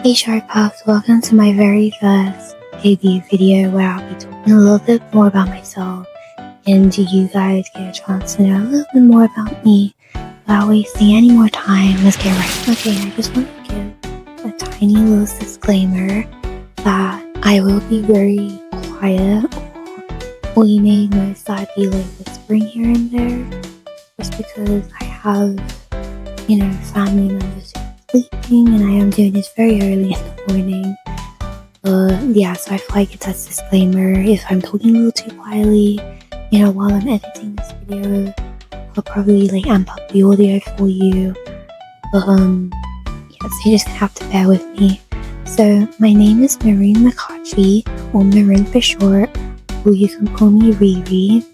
Hey Shark Puffs, welcome to my very first debut video where I'll be talking a little bit more about myself and you guys get a chance to know a little bit more about me. Without wasting any more time, let's get right. Okay, I just want to give a tiny little disclaimer that I will be very quiet, or you may notice that I'd be like whispering here and there just because I have, family members sleeping and I am doing this very early in the morning. So I feel like it's a disclaimer if I'm talking a little too quietly, while I'm editing this video. I'll probably amp up the audio for you. So you just have to bear with me. So my name is Marin Makochi, or Marin for short, or you can call me Riri.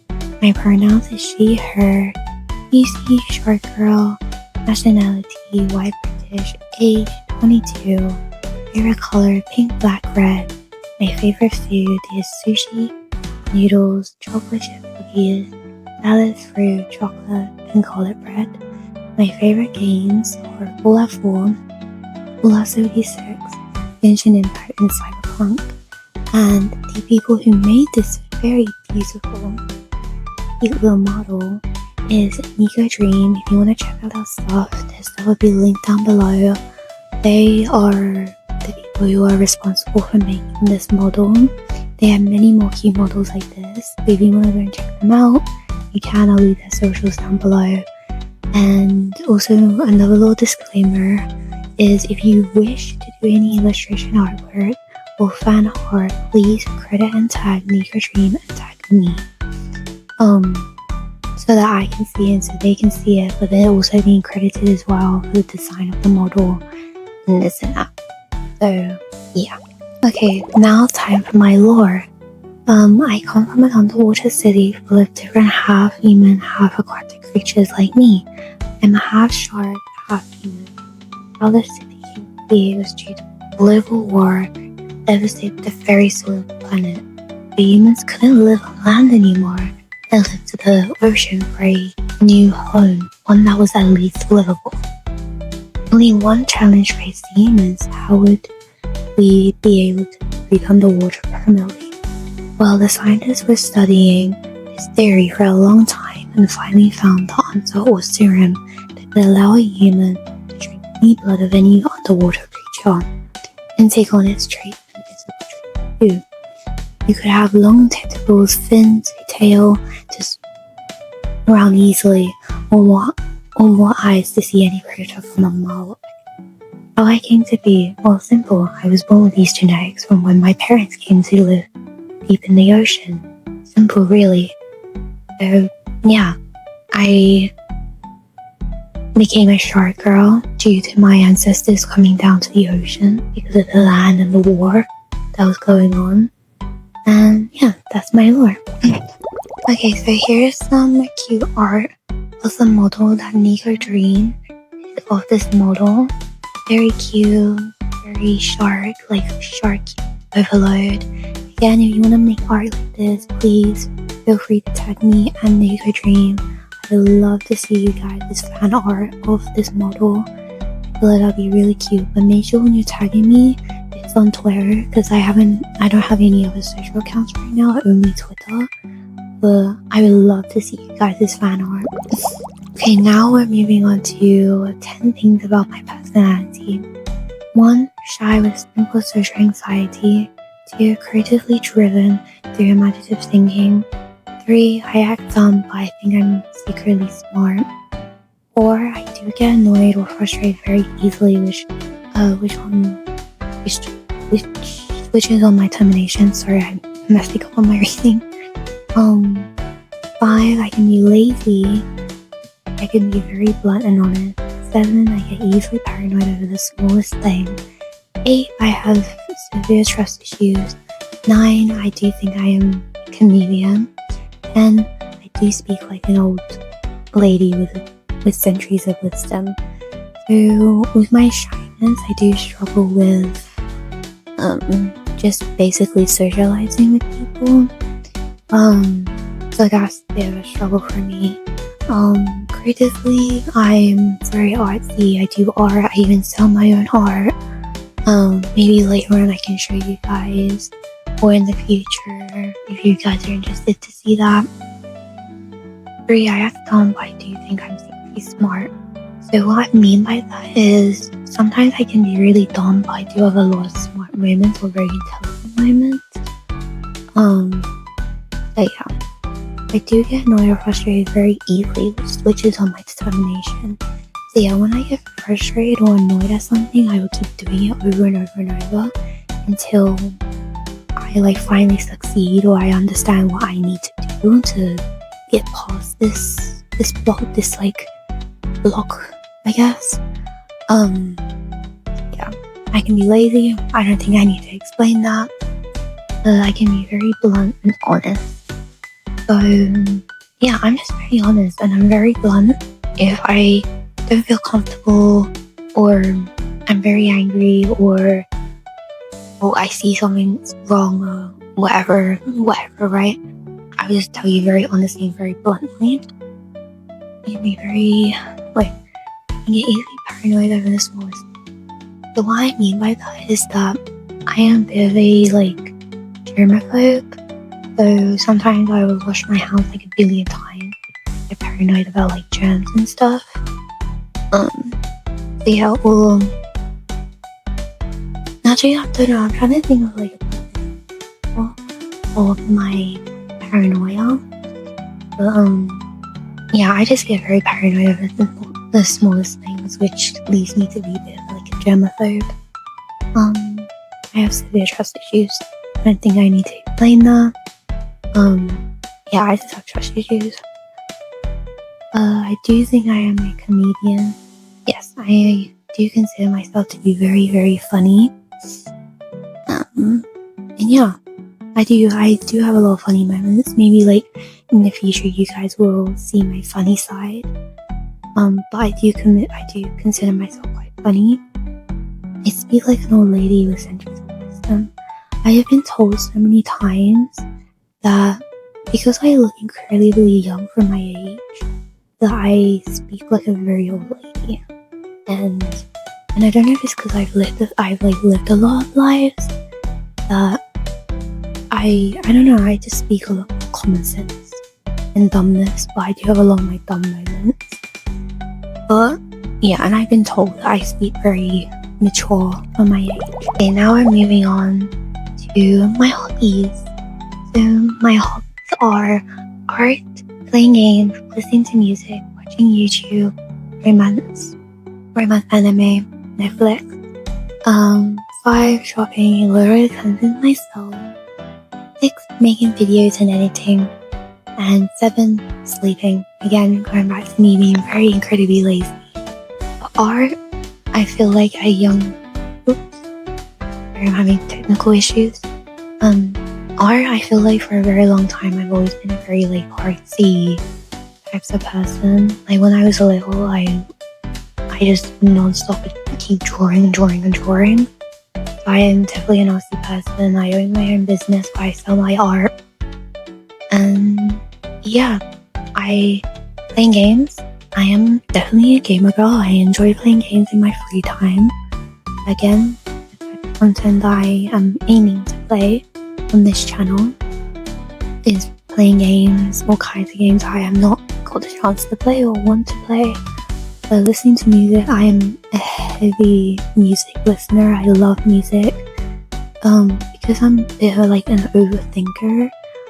My pronouns is she, her, PC, short girl, nationality, white British, age 22, favorite color pink, black, red. My favorite food is sushi, noodles, chocolate chip cookies, salad, fruit, chocolate, and garlic bread. My favorite games are Fallout 4, Fallout 76, Genshin Impact, and Cyberpunk. And the people who made this very beautiful cute little model is NekoDream. If you want to check out our stuff, their stuff will be linked down below. They are the people who are responsible for making this model. They have many more cute models like this. If you want to go and check them out, you can. I'll leave their socials down below. And also another little disclaimer is if you wish to do any illustration artwork or fan art, please credit and tag NekoDream and tag me. So that I can see it and so they can see it, but they're also being credited as well for the design of the model and this and that. So yeah. Okay, now time for my lore. I come from an underwater city full of different half human, half aquatic creatures like me. I'm a half shark, half human. How the city came to be was due to a global war that devastated the very soil of the planet. The humans couldn't live on land anymore and lived to the ocean for a new home, one that was at least livable. Only one challenge faced the humans: how would we be able to breathe underwater permanently? Well, the scientists were studying this theory for a long time and finally found the answer, or serum, that could allow a human to drink any blood of any underwater creature and take on its trait and physical trait too. You could have long tentacles, fins, a tail to swim around easily, or more eyes to see any predator from a mile away. How I came to be? Well, simple. I was born with these genetics from when my parents came to live deep in the ocean. Simple, really. So, yeah. I became a shark girl due to my ancestors coming down to the ocean because of the land and the war that was going on. And yeah, that's my lore. Okay, so here's some cute art of the model that NekoDream did of this model. Very cute, very shark, like shark overload. Again, if you want to make art like this, please feel free to tag me and NekoDream. I would love to see you guys' fan art of this model. I feel like that'd be really cute. But make sure when you're tagging me, it's on Twitter, because I don't have any other social accounts right now, only Twitter. But I would love to see you guys' fan art. Okay, now we're moving on to 10 things about my personality. 1. Shy with simple social anxiety. 2. Creatively driven through imaginative thinking. 3. I act dumb, but I think I'm secretly smart. 4. I do get annoyed or frustrated very easily, which is on my termination. Sorry, I'm messing up on my reading. 5. I can be lazy. I can be very blunt and honest. 7. I get easily paranoid over the smallest thing. 8. I have severe trust issues. 9. I do think I am a comedian. 10. I do speak like an old lady with centuries of wisdom. So with my shyness, I do struggle with just basically socializing with people. So that's a bit of a struggle for me. Creatively, I'm very artsy. I do art. I even sell my own art. Maybe later on I can show you guys, or in the future if you guys are interested to see that. 3. I asked Tom, but I do think I'm secretly smart. So what I mean by that is sometimes I can be really dumb, but I do have a lot of smart moments or very intelligent moments. But yeah, I do get annoyed or frustrated very easily, which switches on my determination. So yeah, when I get frustrated or annoyed at something, I will keep doing it over and over and over until I finally succeed, or I understand what I need to do to get past this block, I guess. Yeah, I can be lazy. I don't think I need to explain that. I can be very blunt and honest. So yeah, I'm just very honest and I'm very blunt. If I don't feel comfortable, or I'm very angry, or I see something wrong, or whatever, right? I will just tell you very honestly and very bluntly. I can be very, I get easily paranoid over the smallest thing. So what I mean by that is that I am a bit of a, germaphobe. So sometimes I will wash my hands a billion times. I get paranoid about, germs and stuff. So yeah, well, actually, I don't know, I'm trying to think of, all of my paranoia. But, yeah, I just get very paranoid over the smallest things, which leads me to be a bit of, a germaphobe. I have severe trust issues. I don't think I need to explain that. Yeah, I just have trust issues. I do think I am a comedian. Yes, I do consider myself to be very, very funny. And yeah, I do have a lot of funny moments. Maybe in the future you guys will see my funny side. But I do consider myself quite funny. I speak like an old lady with centuries of wisdom. I have been told so many times that because I look incredibly young for my age, that I speak like a very old lady. And I don't know if it's because I've lived a lot of lives, that I don't know, I just speak a lot of common sense and dumbness, but I do have a lot of my dumb moments. But yeah, and I've been told that I speak very mature for my age. Okay, now we're moving on to my hobbies. So my hobbies are art, playing games, listening to music, watching YouTube, romance anime, Netflix. 5, shopping, literally cleansing myself. 6, making videos and editing. And 7, sleeping. Again, going back to me being very incredibly lazy. For art, I feel like I'm having technical issues. Art, I feel like for a very long time I've always been a very artsy types of person. When I was little, I just non-stop would keep drawing. So I am definitely an artsy person. I own my own business where I sell my art. And yeah, playing games. I am definitely a gamer girl. I enjoy playing games in my free time. Again, the type of content I am aiming to play on this channel is playing games, all kinds of games I have not got the chance to play or want to play. Listening to music, I am a heavy music listener. I love music. Because I'm a bit of an overthinker,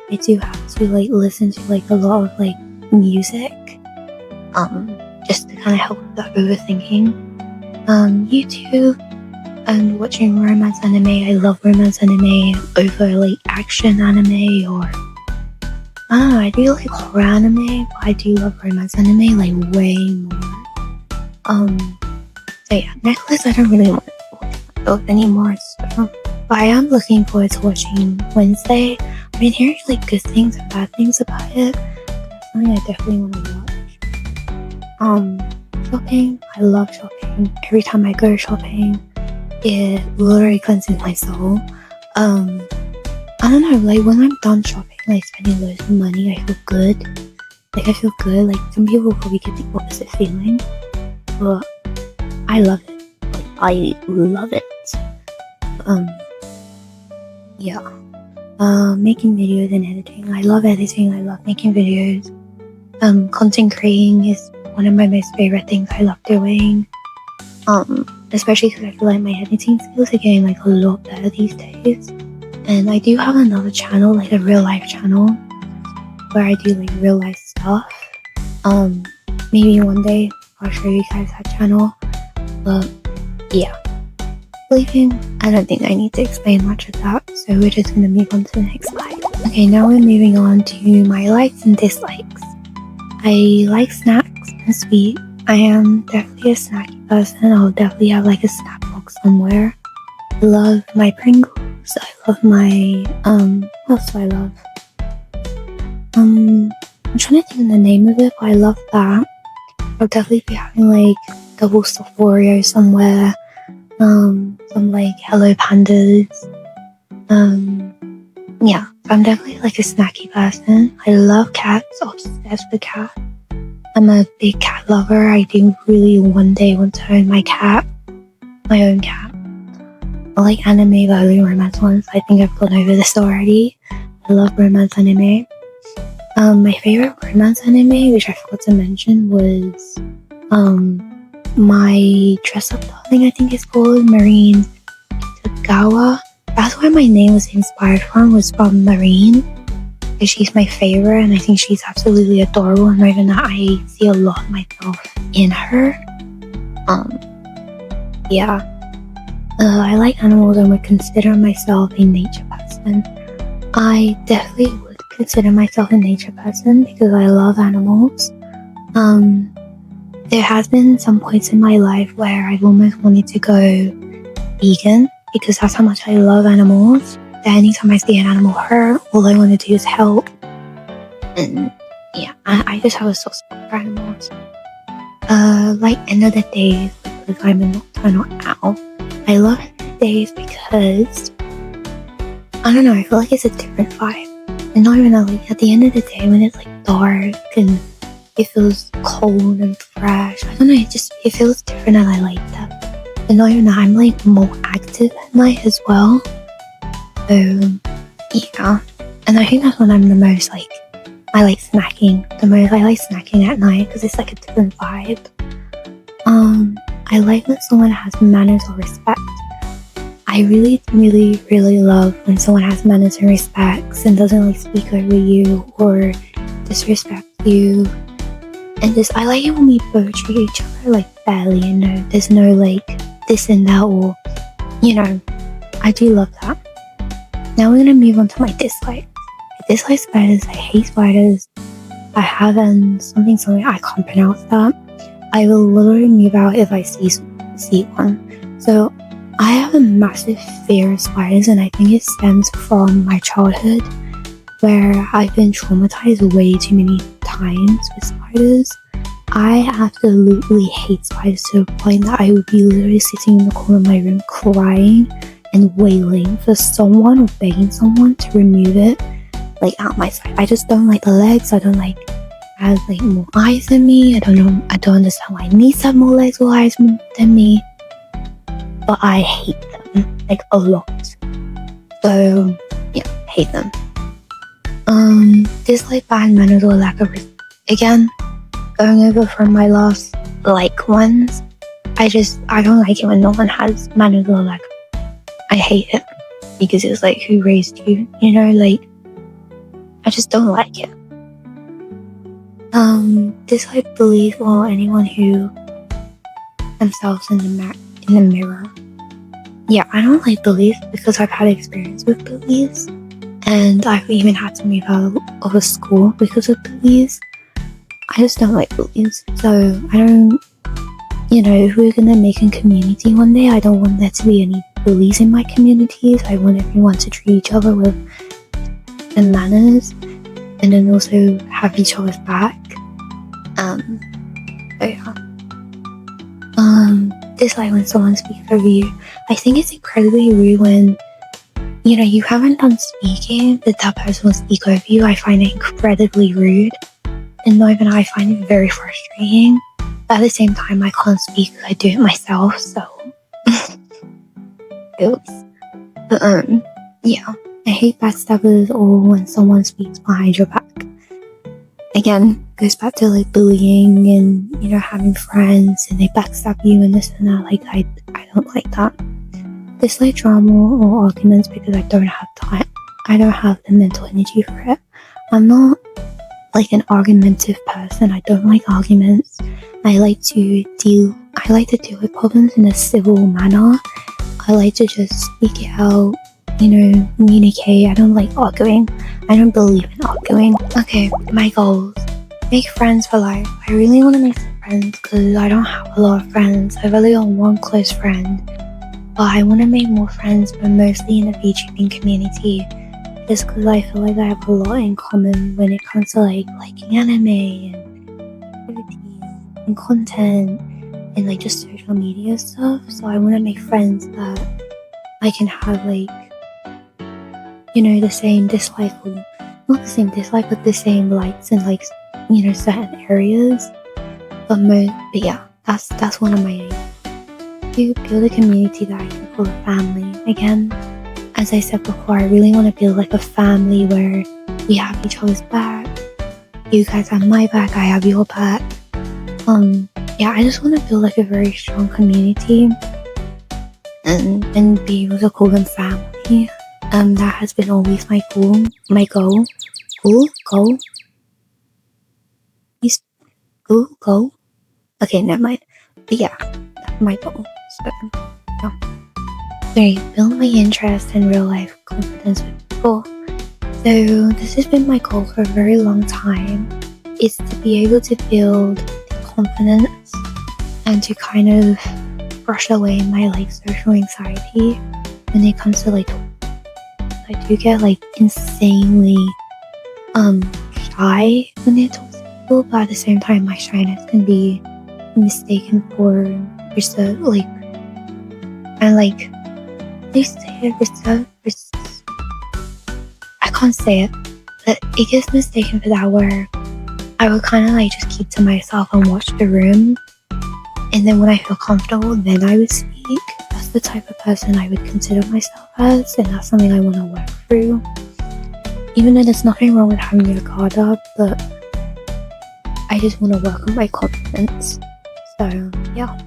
I do have to listen to a lot of music, just to kind of help with that overthinking. YouTube and watching romance anime. I love romance anime over action anime, or I don't know, I do horror anime, but I do love romance anime way more. So yeah, necklace I don't really want to watch myself anymore, so, but I am looking forward to watching Wednesday. I've been hearing good things and bad things about it, but that's something I definitely want to watch. Shopping, I love shopping. Every time I go shopping, it literally cleanses my soul. I don't know, when I'm done shopping, spending loads of money, I feel good. I feel good. Some people will probably get the opposite feeling, but I love it. I love it. Yeah. Making videos and editing. I love editing. I love making videos. Content creating is one of my most favorite things I love doing. Especially because I feel like my editing skills are getting like a lot better these days. And I do have another channel, like a real life channel, where I do like real life stuff. Maybe one day I'll show you guys that channel. But yeah. Leaving, I don't think I need to explain much of that, so we're just going to move on to the next slide. Okay, now we're moving on to my likes and dislikes. I like snacks and sweet. I am definitely a snacky person. I'll definitely have like a snack box somewhere. I love my Pringles. I love my, what else do I love? I'm trying to think of the name of it, but I love that. I'll definitely be having like double stuffed Oreo somewhere. Some like Hello Pandas. Yeah, I'm definitely like a snacky person. I love cats, obsessed with cats. I'm a big cat lover. I do really one day want to own my own cat. I like anime, but only romance ones. I think I've gone over this already. I love romance anime. My favorite romance anime, which I forgot to mention, was my dress up darling, I think it's called, Marin Makochi. That's where my name was inspired from, was from Marin, because she's my favorite and I think she's absolutely adorable, and even that I see a lot of myself in her. Yeah. I like animals and would consider myself a nature person. I definitely would consider myself a nature person because I love animals. There has been some points in my life where I've almost wanted to go vegan because that's how much I love animals. That anytime I see an animal hurt, all I want to do is help. And yeah, I just have a soft spot for animals. Like end of the days, because I'm a nocturnal owl. I love end of the days because, I don't know, I feel like it's a different vibe. And not even that, like at the end of the day when it's like dark and it feels cold and fresh. I don't know, it feels different and I like that. And not even that, I'm like more active at night as well. So yeah. And I think that's when I'm the most like, I like snacking the most. I like snacking at night because it's like a different vibe. I like when someone has manners or respect. I really, really, really love when someone has manners and respects and doesn't like speak over you or disrespect you. And just, I like it when we both treat each other like fairly and there's no like this and that, or, you know, I do love that. Now we're going to move on to my dislikes. I dislike spiders. I hate spiders. I have something, I can't pronounce that. I will literally move out if I see one. So I have a massive fear of spiders, and I think it stems from my childhood where I've been traumatized way too many times with spiders. I absolutely hate spiders to the point that I would be literally sitting in the corner of my room crying and wailing for someone or begging someone to remove it like out my sight. I just don't like the legs. I don't like has like more eyes than me. I don't understand why needs have more legs or eyes than me. But I hate them like a lot. So yeah, hate them. Dislike bad manners or lack of respect. Again, going over from my last like ones, I don't like it when no one has manners or lack of. I hate it because it's like, who raised you? You know, like I just don't like it. Dislike bullies or anyone who themselves in the mirror. Yeah, I don't like bullies because I've had experience with bullies, and I've even had to move out of a school because of bullies. I just don't like bullies, so I don't, if we're gonna make a community one day, I don't want there to be any bullies in my communities. I want everyone to treat each other with manners, and then also have each other's back. So yeah. Dislike when someone speaks over you. I think it's incredibly rude when, you haven't done speaking, but that person will speak over you. I find it incredibly rude. And not even I find it very frustrating. But at the same time, I can't speak because I do it myself, so. Oops. But yeah, I hate backstabbers or when someone speaks behind your back. Again, goes back to like bullying and, you know, having friends and they backstab you and this and that. Like, I don't like that. Dislike drama or arguments because I don't have time. I don't have the mental energy for it. I'm not like an argumentative person. I don't like arguments. I like to deal with problems in a civil manner. I like to just speak it out, you know, communicate. I don't like arguing. I don't believe in arguing. Okay, my goals. Make friends for life. I really want to make some friends because I don't have a lot of friends. I've only got one close friend. But I want to make more friends, but mostly in the VTubing community. Just because I feel like I have a lot in common when it comes to like liking anime and activities and content and like just social media stuff. So I want to make friends that I can have like, you know, the same dislike, or not the same dislike, but the same likes in like, you know, certain areas. But yeah, that's one of my aims. To build a community that I can call a family. Again, as I said before, I really want to build like a family where we have each other's back. You guys have my back, I have your back. Yeah, I just want to build like a very strong community and be able to call them family. That has been always my goal. Goal. Okay, never mind. But yeah, that's my goal. So, yeah. 3. Build my interest and real life confidence with people. So this has been my goal for a very long time. Is to be able to build the confidence and to kind of brush away my like social anxiety when it comes to like, I do get like insanely shy when I talk to people, but at the same time my shyness can be mistaken for reserve, like, and like they say reserve, I can't say it, but it gets mistaken for that where I would kind of like just keep to myself and watch the room, and then when I feel comfortable then I would speak. That's the type of person I would consider myself as, and that's something I want to work through. Even though there's nothing wrong with having your guard up, but I just want to work on my confidence. So yeah.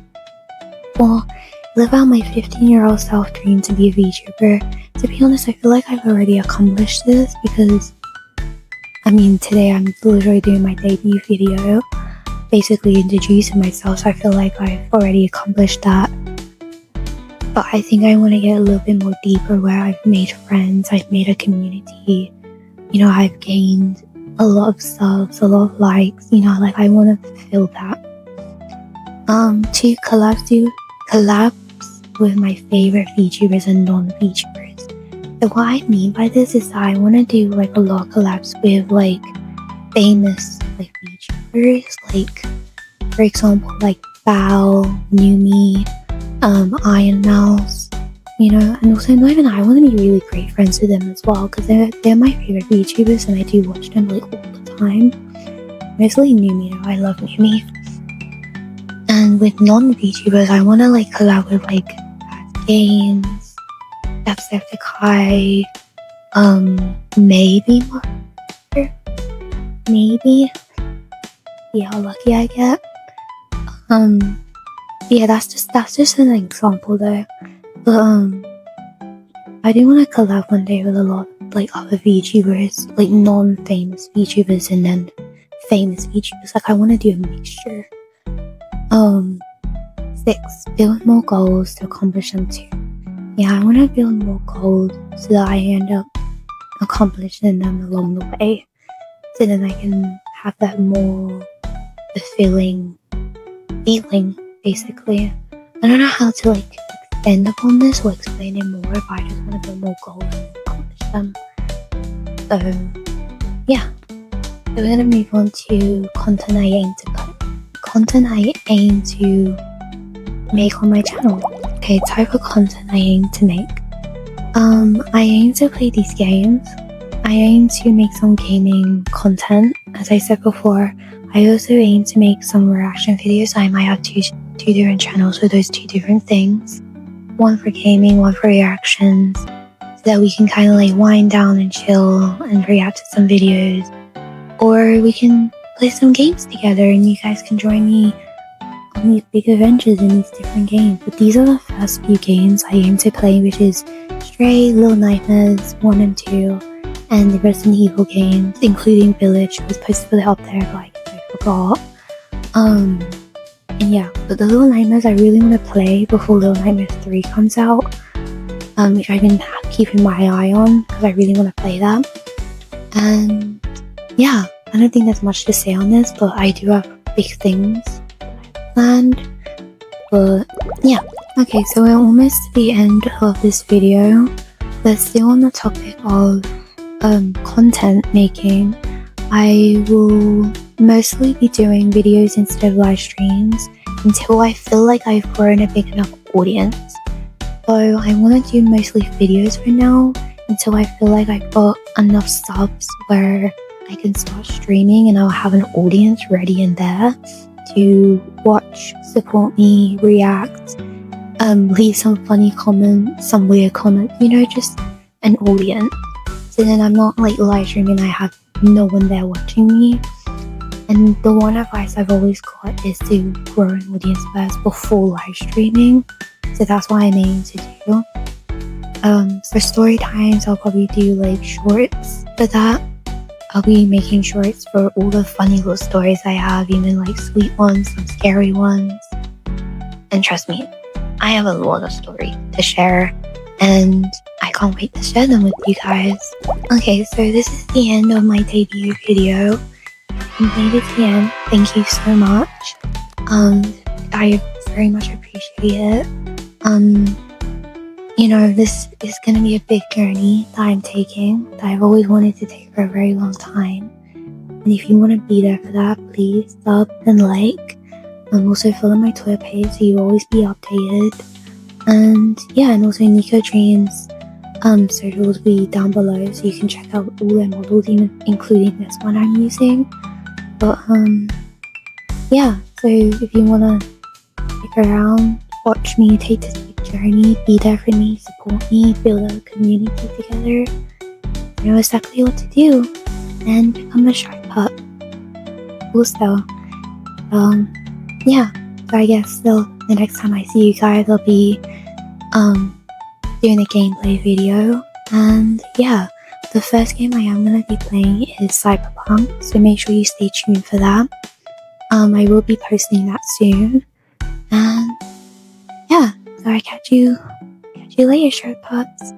4. Live out my 15-year-old self dream to be a VTuber. To be honest, I feel like I've already accomplished this because, I mean, today I'm literally doing my debut video, basically introducing myself, so I feel like I've already accomplished that. But I think I want to get a little bit more deeper where I've made friends, I've made a community, you know, I've gained a lot of subs, a lot of likes, you know, like I want to fulfill that. 2. Collabs with my favorite VTubers and non-VTubers. So what I mean by this is that I want to do like a lot of collabs with like famous like VTubers, like for example like Bao, Numi, Iron Mouse, you know, and also not even I want to be really great friends with them as well because they're my favorite VTubers and I do watch them like all the time. Mostly Numi though, I love Numi. And with non-VTubers, I want to like collab with like Games, Jacksepticeye, maybe Monster, maybe. See how lucky I get. Yeah, that's just an example though. But I do want to collab one day with a lot like other VTubers, like non-famous VTubers and then famous VTubers. Like I want to do a mixture. 6. Build more goals to accomplish them too. Yeah, I want to build more goals so that I end up accomplishing them along the way, so then I can have that more fulfilling feeling, basically. I don't know how to like expand upon this or explain it more, but I just want to build more goals and accomplish them. So yeah, so we're gonna move on to content I aim to make on my channel. Okay, type of content I aim to make. I aim to play these games. I aim to make some gaming content. As I said before, I also aim to make some reaction videos. I might have two different channels for those 2 different things. One for gaming, one for reactions. so that we can kind of like wind down and chill and react to some videos, or we can play some games together and you guys can join me on these big adventures in these different games. But these are the first few games I aim to play, which is Stray, Little Nightmares 1 and 2, and the Resident Evil games, including Village. I was supposed to put it up there, but I forgot. And yeah, but the Little Nightmares I really want to play before Little Nightmares 3 comes out, which I've been keeping my eye on because I really want to play that. And yeah, I don't think there's much to say on this, but I do have big things planned. But yeah, okay, so we're almost to the end of this video. We're still on the topic of content making. I will mostly be doing videos instead of live streams until I feel like I've grown a big enough audience. So I want to do mostly videos for now until I feel like I've got enough subs where I can start streaming and I'll have an audience ready in there to watch, support me, react, leave some funny comments, some weird comments, you know, just an audience. So then I'm not like live streaming, I have no one there watching me. And the one advice I've always got is to grow an audience first before live streaming. So that's what I'm aiming to do. For story times, I'll probably do like shorts for that. I'll be making shorts for all the funny little stories I have, even like sweet ones, some scary ones. And trust me, I have a lot of stories to share, and I can't wait to share them with you guys. Okay, so this is the end of my debut video. If you made it to the end, thank you so much. I very much appreciate it. You know, this is going to be a big journey that I'm taking, that I've always wanted to take for a very long time. And if you want to be there for that, please sub and like. Also follow my Twitter page so you'll always be updated. And yeah, and also NekoDream's socials will be down below so you can check out all their models, including this one I'm using. But yeah, so if you want to stick around, watch me take this big journey, be there for me, support me, build a community together, you know exactly what to do, and become a shark pup. Also, yeah, so I guess the next time I see you guys, I'll be doing a gameplay video. And yeah, the first game I am going to be playing is Cyberpunk, so make sure you stay tuned for that. I will be posting that soon. And yeah, so I catch you later, shark pups.